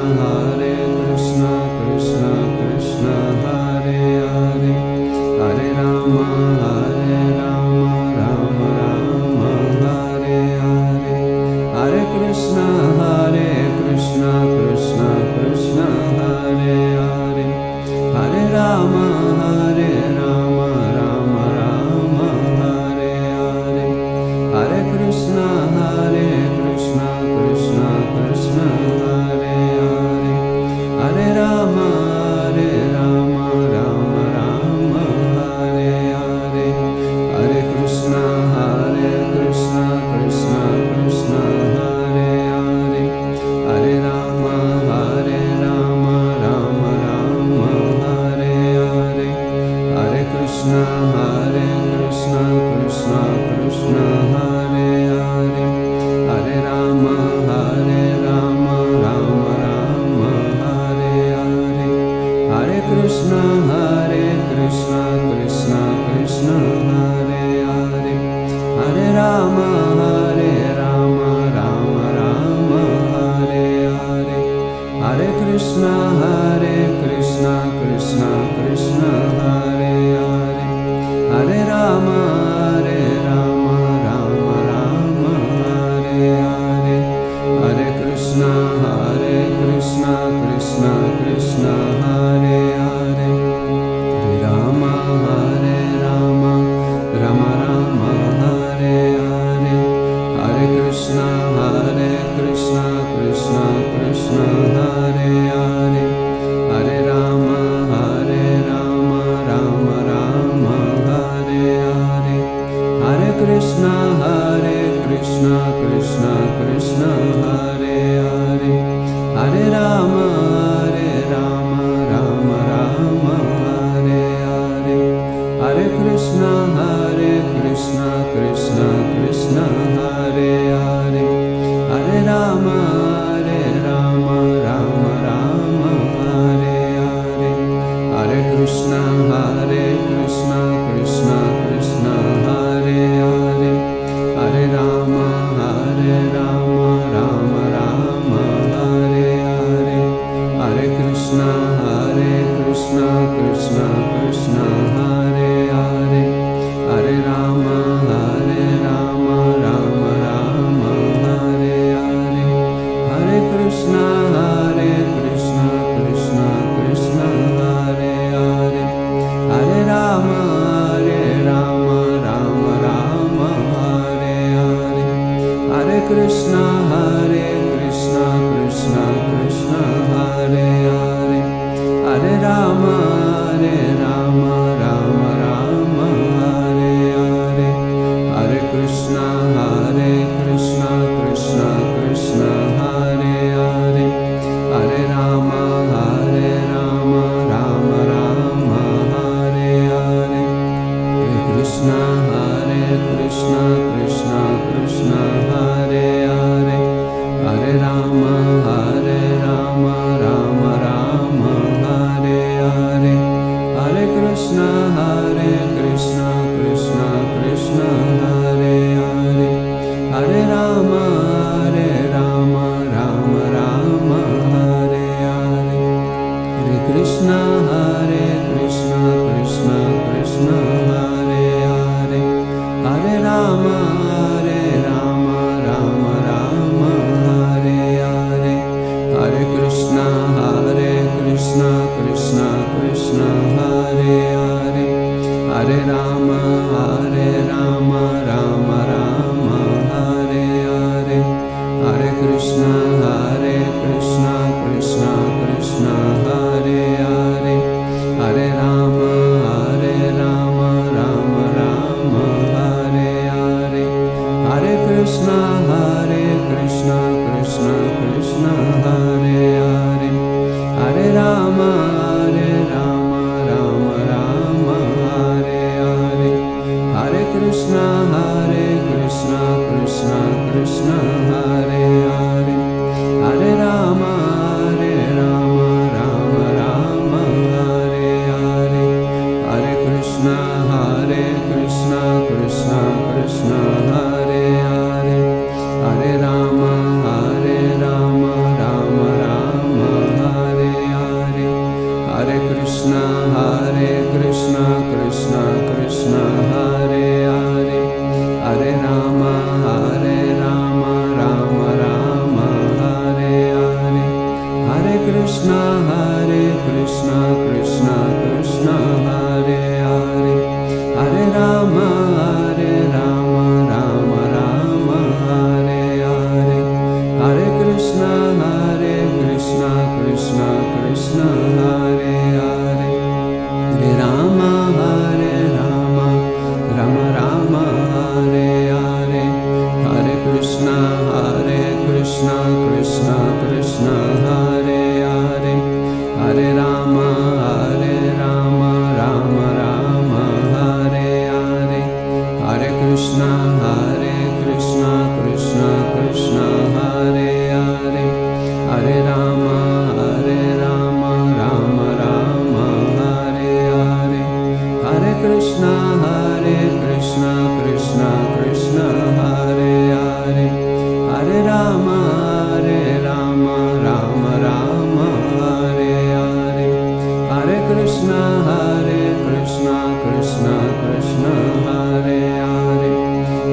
Hare Krishna, Krishna Krishna Hare Hare, Hare Rama, Rama Rama, Hare Hare, Hare Krishna, Krishna Krishna, Hare Hare, Hare Rama, Rama Rama, Hare Hare, Hare Krishna, Krishna Krishna, Hare Hare, Hare Rama, Rama Rama, Hare Hare, Hare Krishna, Krishna Krishna, Hare Hare, Hare Rama, Rama Rama, Hare Hare, Hare Krishna, Krishna Krishna, Hare Hare, Hare Rama, Rama Rama, Hare Hare, Hare Krishna, Krishna Krishna, Hare Hare, Hare Rama, Rama Rama, Hare Hare, Hare Krishna, Krishna Krishna, Hare Hare, Hare Rama, Rama Rama, Hare Hare, Hare Krishna, Krishna Krishna, Hare Hare, Hare Rama, Rama Rama, Hare Hare, Hare Krishna, Krishna Krishna, Hare Hare, Hare Rama, Rama Rama, Hare Hare, Hare Krishna, Krishna Krishna, Hare Hare, Hare Rama, Rama Rama, Hare Hare, Hare Krishna, Krishna Krishna, Hare Hare, Hare Rama, Rama Rama, Hare Hare, Hare Krishna, Krishna Krishna, Hare Hare, Hare Rama, Rama Rama, Hare Hare, Hare Krishna, Krishna Krishna, Hare Hare, Hare Rama, Rama Rama, Hare Hare, Hare Krishna, Krishna Krishna, Hare Hare, Hare Rama, Rama Rama, Hare Hare, Hare Krishna, Krishna Krishna, Hare Hare, Hare Rama, Rama Rama, Hare Hare, Hare Krishna, Krishna Krishna, Hare Hare, Hare Rama, Rama Krishna Hare Krishna Krishna Krishna Hare Hare Hare Rama Rama Rama Hare Hare Hare Krishna Krishna Krishna Hare Hare Hare Rama Rama Rama Hare Hare Hare Krishna Krishna Krishna Hare Hare Hare Rama Rama Rama Hare Hare Hare Krishna Krishna Krishna Hare Hare Hare Rama Rama Rama Hare Hare Hare Krishna Krishna Krishna Hare Hare Hare Rama Rama Rama Hare Hare Hare Krishna Krishna Krishna Hare Hare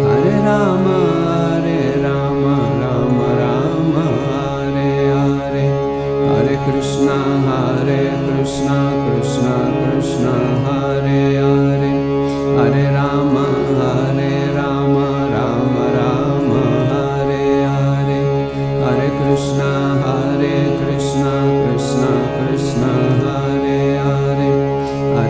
Hare Rama Rama Rama Hare Hare Hare Krishna Krishna Krishna Hare Hare Hare Rama Rama Rama Hare Hare Hare Krishna Krishna Krishna Hare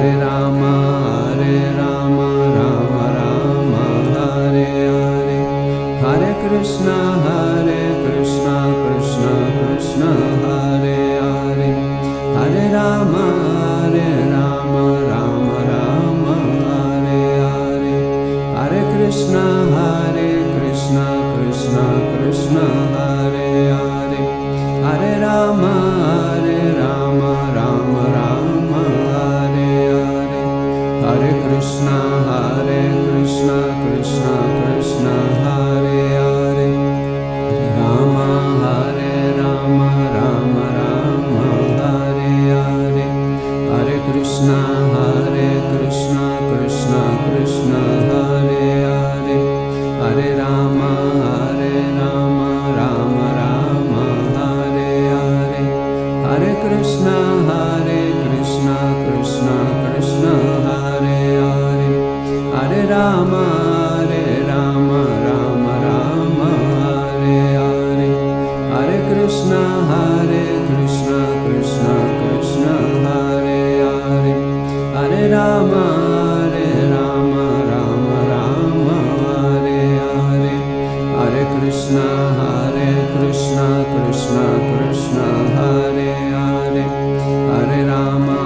Hare Hare Rama Rama Rama Hare Hare Hare Krishna Krishna Krishna Hare Hare Hare Rama Rama Rama Hare Hare Hare Krishna Krishna Krishna Hare Hare Hare Rama Rama Rama Hare Hare Hare Krishna Krishna Krishna Hare Hare Hare Rama Rama Rama Hare Hare Hare Krishna Krishna Krishna Hare Hare Hare Rama Rama Rama Hare Hare Hare Krishna Krishna Krishna Hare Hare Hare Rama Rama Rama Hare Hare Hare Krishna Krishna Hare Hare Hare Rama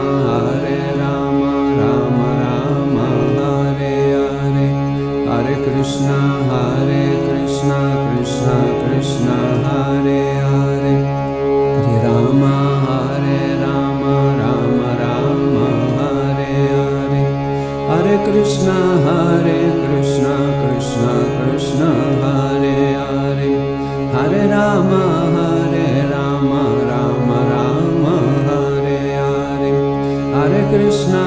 Rama Rama Hare Hare Hare Krishna Krishna Krishna Hare Hare Hare Rama Rama Rama Hare Hare Hare Krishna Krishna Krishna Hare Hare Hare Rama Rama Rama Hare Hare Hare Krishna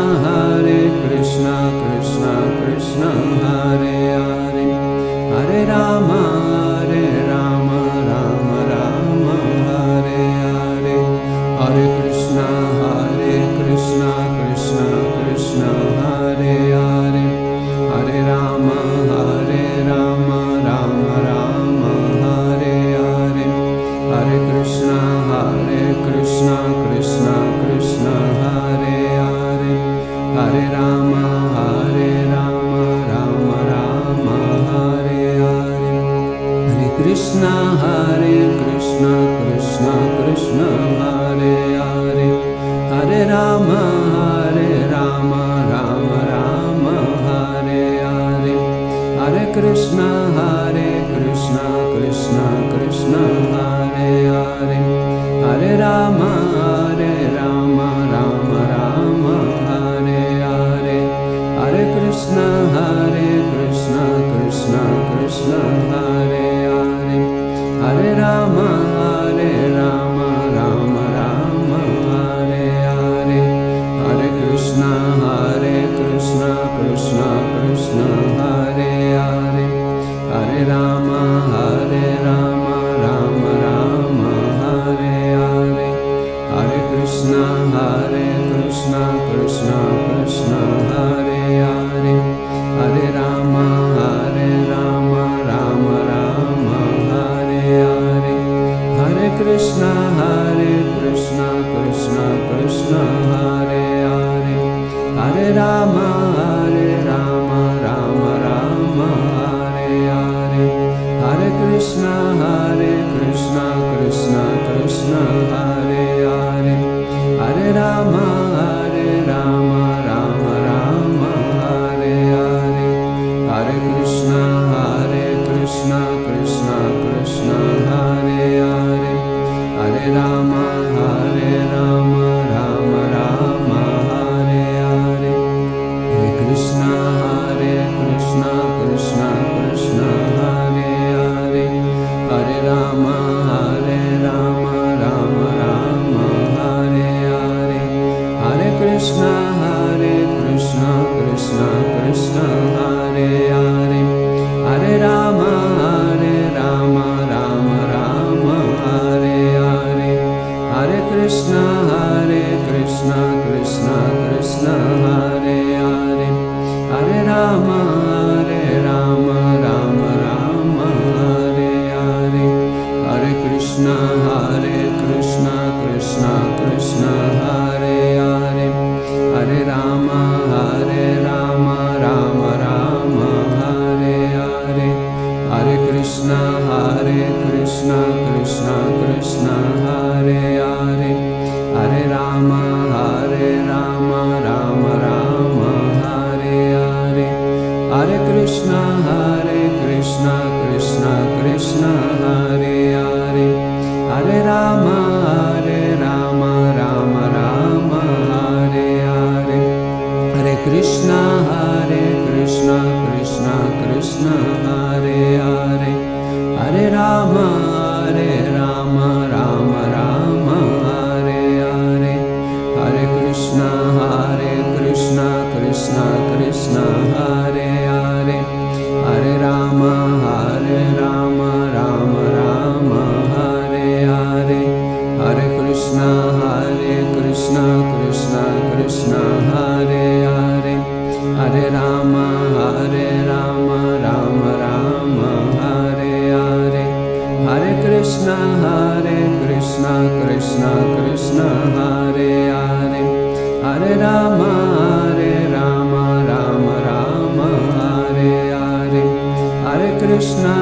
Krishna Krishna Hare Hare Hare Rama Rama Rama Hare Hare Hare Krishna Krishna Hare Hare Hare Rama Rama Rama Hare Hare Hare Krishna Krishna Hare Hare Hare Rama Rama Rama Hare Hare Hare Krishna Krishna Hare Hare Hare Rama Rama Rama Hare Hare Hare Krishna Krishna Hare Hare Hare Rama Rama Rama Hare Hare Hare Krishna Krishna Hare Hare Hare Rama Rama Rama Hare Hare Hare Krishna Krishna Hare Hare Hare Rama Rama Rama Hare Hare Hare Krishna Krishna Hare Hare Hare Rama Rama Rama Hare Hare Krishna Krishna Krishna Hare Hare Hare Rama Rama Rama Hare Hare Hare Krishna Krishna Krishna Hare Hare Hare Rama Rama Rama Hare Hare Hare Krishna Krishna Krishna Hare Hare Hare Rama Rama Rama Hare Hare Hare Krishna Krishna Krishna Hare Hare Hare Rama Rama Rama Hare Hare Hare Krishna Krishna Krishna Hare Hare Hare Rama Rama Rama Hare Hare Hare Krishna Krishna Krishna Hare Hare Hare Rama Rama Rama Hare Hare Hare Krishna Krishna Krishna Hare Hare Hare Rama Rama Rama Hare Hare Hare Krishna Krishna Krishna Hare Hare Hare Rama Rama Rama Hare Hare Hare Krishna Krishna Krishna Hare Hare Hare Rama Rama Rama Hare Hare Hare Krishna Krishna Krishna Hare Hare Hare Rama Rama Rama Hare Hare Hare Krishna Krishna Krishna Hare Hare Hare Rama Rama Rama Hare Hare Hare Krishna Krishna Krishna Hare Hare Hare Rama Rama Rama Hare Hare Hare Krishna Krishna Krishna Hare Hare Hare Rama Rama Rama Hare Hare Hare Krishna Krishna Krishna Hare Hare Hare Rama Rama Rama Hare Hare Hare Krishna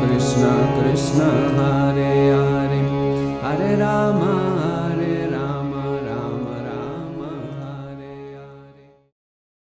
Krishna Krishna Hare Hare Hare Rama